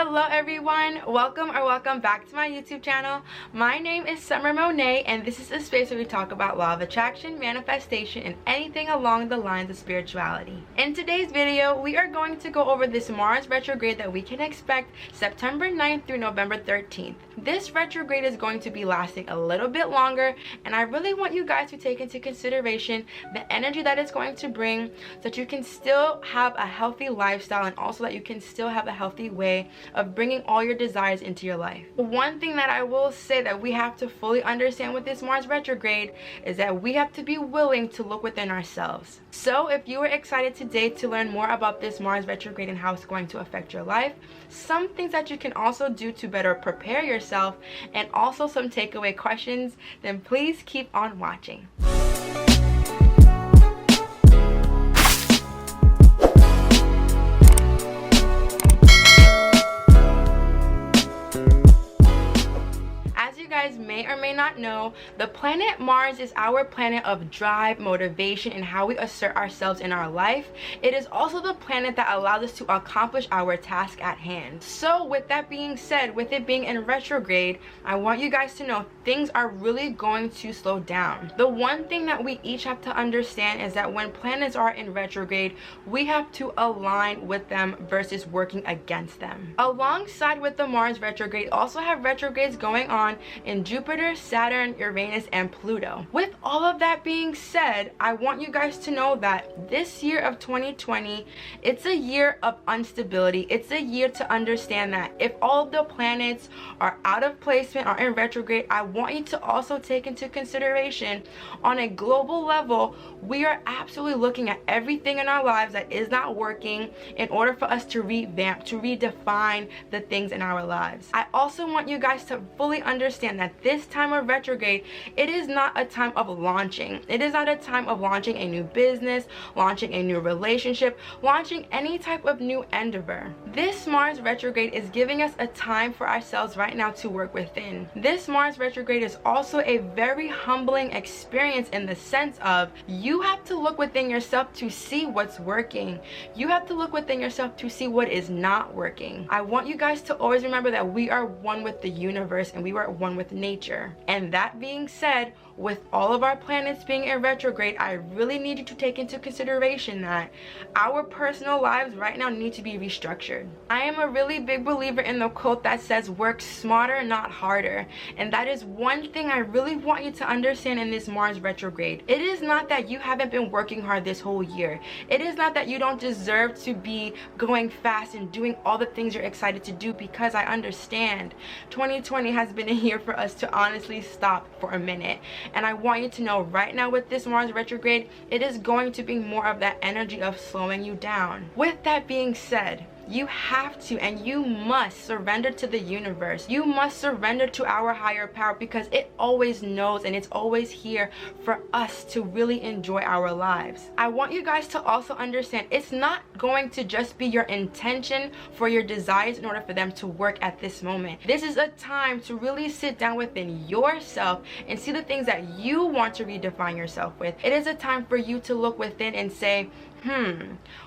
Hello everyone, welcome back to my YouTube channel. My name is SummerMonay and this is a space where we talk about law of attraction, manifestation, and anything along the lines of spirituality. In today's video, we are going to go over this Mars retrograde that we can expect September 9th through November 13th. This retrograde is going to be lasting a little bit longer, and I really want you guys to take into consideration the energy that it's going to bring so that you can still have a healthy lifestyle and also that you can still have a healthy way of bringing all your desires into your life. One thing that I will say that we have to fully understand with this Mars retrograde is that we have to be willing to look within ourselves. So if you are excited today to learn more about this Mars retrograde and how it's going to affect your life, some things that you can also do to better prepare yourself, and also some takeaway questions, then please keep on watching. May or may not know, the planet Mars is our planet of drive, motivation, and how we assert ourselves in our life. It is also the planet that allows us to accomplish our task at hand. So with that being said, with it being in retrograde, I want you guys to know things are really going to slow down. The one thing that we each have to understand is that when planets are in retrograde, we have to align with them versus working against them. Alongside with the Mars retrograde, also have retrogrades going on in Jupiter, Saturn, Uranus, and Pluto. With all of that being said, I want you guys to know that this year of 2020, it's a year of instability. It's a year to understand that if all of the planets are out of placement or in retrograde, I want you to also take into consideration on a global level, we are absolutely looking at everything in our lives that is not working in order for us to revamp, to redefine the things in our lives. I also want you guys to fully understand that this time of retrograde, it is not a time of launching. It is not a time of launching a new business, launching a new relationship, launching any type of new endeavor. This Mars retrograde is giving us a time for ourselves right now to work within. This Mars retrograde is also a very humbling experience in the sense of you have to look within yourself to see what's working. You have to look within yourself to see what is not working. I want you guys to always remember that we are one with the universe and we are one with nature. And that being said, with all of our planets being in retrograde, I really need you to take into consideration that our personal lives right now need to be restructured. I am a really big believer in the quote that says work smarter, not harder. And that is one thing I really want you to understand in this Mars retrograde. It is not that you haven't been working hard this whole year. It is not that you don't deserve to be going fast and doing all the things you're excited to do, because I understand 2020 has been a year for us to honestly stop for a minute. And I want you to know right now with this Mars retrograde, it is going to be more of that energy of slowing you down. With that being said, you have to and you must surrender to the universe. You must surrender to our higher power, because it always knows and it's always here for us to really enjoy our lives. I want you guys to also understand it's not going to just be your intention for your desires in order for them to work at this moment. This is a time to really sit down within yourself and see the things that you want to redefine yourself with. It is a time for you to look within and say,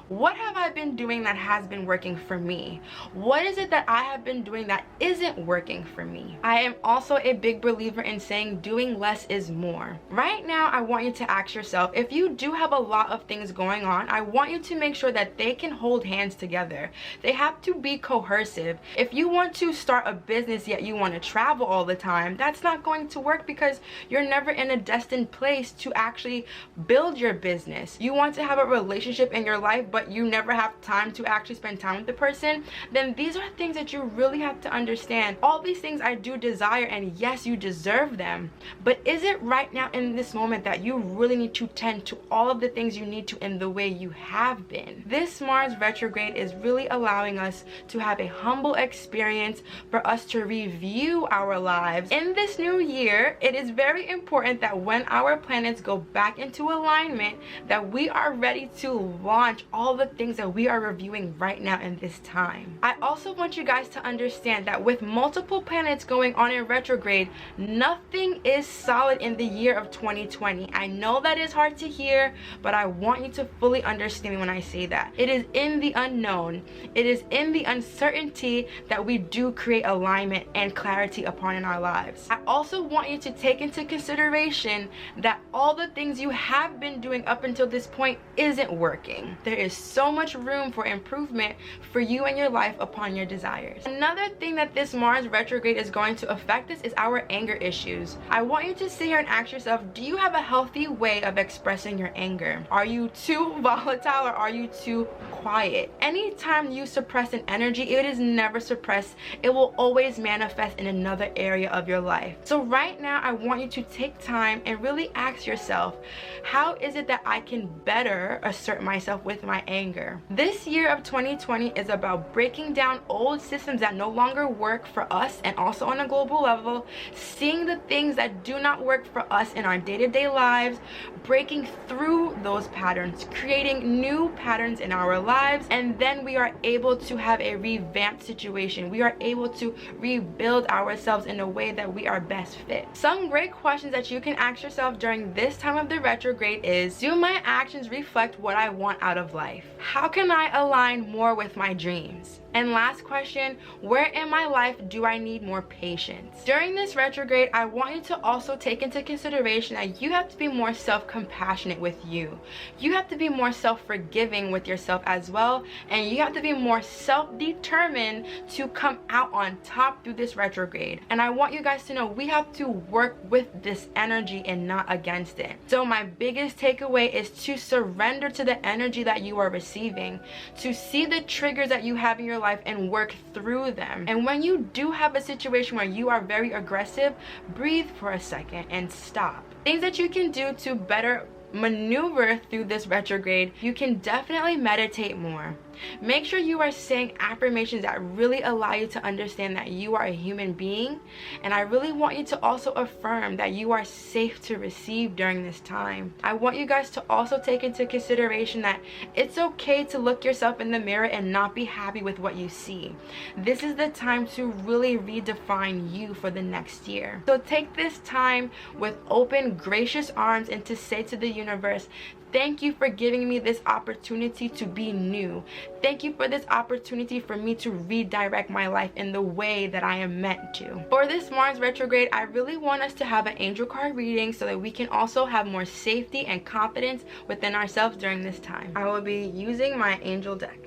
what have I been doing that has been working for me? What is it that I have been doing that isn't working for me? I am also a big believer in saying doing less is more. Right now, I want you to ask yourself, if you do have a lot of things going on, I want you to make sure that they can hold hands together. They have to be cohesive. If you want to start a business yet you want to travel all the time, that's not going to work, because you're never in a destined place to actually build your business. You want to have a relationship in your life, but you never have time to actually spend time with the person, then these are things that you really have to understand. All these things I do desire, and yes, you deserve them, but is it right now in this moment that you really need to tend to all of the things you need to in the way you have been? This Mars retrograde is really allowing us to have a humble experience, for us to review our lives. In this new year, it is very important that when our planets go back into alignment, that we are ready to launch all the things that we are reviewing right now in this time. I also want you guys to understand that with multiple planets going on in retrograde, nothing is solid in the year of 2020. I know that is hard to hear, but I want you to fully understand me when I say that. It is in the unknown, it is in the uncertainty that we do create alignment and clarity upon in our lives. I also want you to take into consideration that all the things you have been doing up until this point isn't working. There is so much room for improvement for you and your life upon your desires. Another thing that this Mars retrograde is going to affect us is our anger issues. I want you to sit here and ask yourself, do you have a healthy way of expressing your anger? Are you too volatile or are you too quiet? Anytime you suppress an energy, it is never suppressed. It will always manifest in another area of your life. So right now, I want you to take time and really ask yourself, how is it that I can better assert myself with my anger? This year of 2020 is about breaking down old systems that no longer work for us, and also on a global level, seeing the things that do not work for us in our day-to-day lives, breaking through those patterns, creating new patterns in our lives, and then we are able to have a revamped situation. We are able to rebuild ourselves in a way that we are best fit. Some great questions that you can ask yourself during this time of the retrograde is, do my actions reflect what I want out of life? How can I align more with my dreams? And last question, where in my life do I need more patience? During this retrograde, I want you to also take into consideration that you have to be more self-compassionate with you. You have to be more self-forgiving with yourself as well, and you have to be more self-determined to come out on top through this retrograde. And I want you guys to know we have to work with this energy and not against it. So my biggest takeaway is to surrender to the energy that you are receiving, to see the triggers that you have in your life and work through them. And when you do have a situation where you are very aggressive, breathe for a second and stop. Things that you can do to better maneuver through this retrograde: you can definitely meditate more. Make sure you are saying affirmations that really allow you to understand that you are a human being, and I really want you to also affirm that you are safe to receive during this time. I want you guys to also take into consideration that it's okay to look yourself in the mirror and not be happy with what you see. This is the time to really redefine you for the next year. So take this time with open, gracious arms and to say to the universe, thank you for giving me this opportunity to be new. Thank you for this opportunity for me to redirect my life in the way that I am meant to. For this Mars retrograde, I really want us to have an angel card reading so that we can also have more safety and confidence within ourselves during this time. I will be using my angel deck.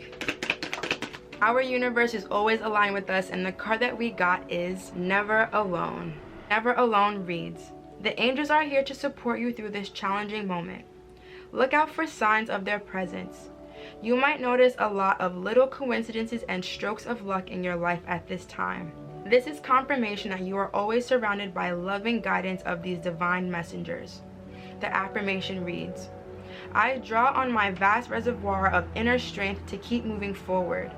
Our universe is always aligned with us, and the card that we got is Never Alone. Never Alone reads, the angels are here to support you through this challenging moment. Look out for signs of their presence. You might notice a lot of little coincidences and strokes of luck in your life at this time. This is confirmation that you are always surrounded by loving guidance of these divine messengers. The affirmation reads, I draw on my vast reservoir of inner strength to keep moving forward.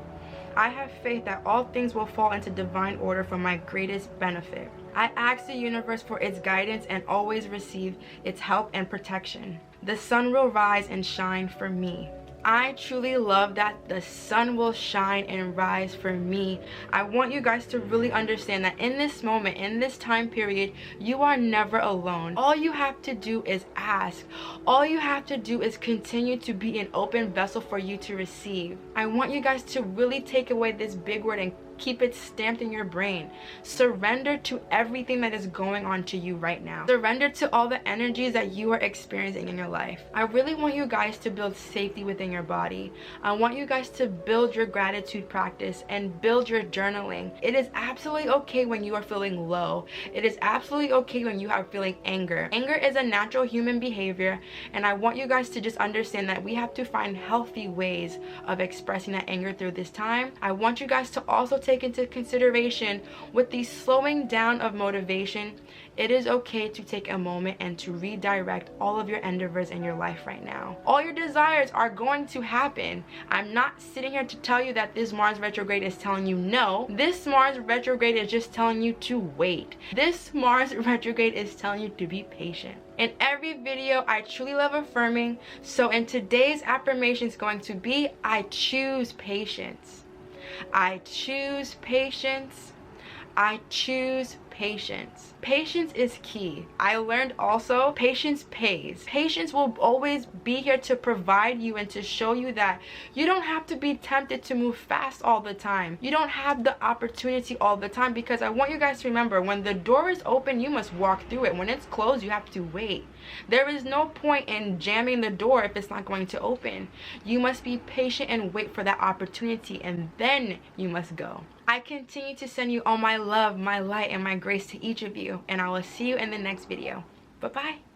I have faith that all things will fall into divine order for my greatest benefit. I ask the universe for its guidance and always receive its help and protection. The sun will rise and shine for me. I truly love that the sun will shine and rise for me. I want you guys to really understand that in this moment, in this time period, you are never alone. All you have to do is ask. All you have to do is continue to be an open vessel for you to receive. I want you guys to really take away this big word and keep it stamped in your brain. Surrender to everything that is going on to you right now. Surrender to all the energies that you are experiencing in your life. I really want you guys to build safety within your body. I want you guys to build your gratitude practice and build your journaling. It is absolutely okay when you are feeling low. It is absolutely okay when you are feeling anger. Anger is a natural human behavior, and I want you guys to just understand that we have to find healthy ways of expressing that anger through this time. I want you guys to also take take into consideration with the slowing down of motivation, it is okay to take a moment and to redirect all of your endeavors in your life right now. All your desires are going to happen. I'm not sitting here to tell you that this Mars retrograde is telling you no. This Mars retrograde is just telling you to wait. This Mars retrograde is telling you to be patient. In every video, I truly love affirming. So in today's affirmation is going to be, I choose patience. I choose patience. I choose patience. Patience is key. I learned also patience pays. Patience will always be here to provide you and to show you that you don't have to be tempted to move fast all the time. You don't have the opportunity all the time, because I want you guys to remember, when the door is open, you must walk through it. When it's closed, you have to wait. There is no point in jamming the door if it's not going to open. You must be patient and wait for that opportunity, and then you must go. I continue to send you all my love, my light, and my grace to each of you, and I will see you in the next video. Bye-bye.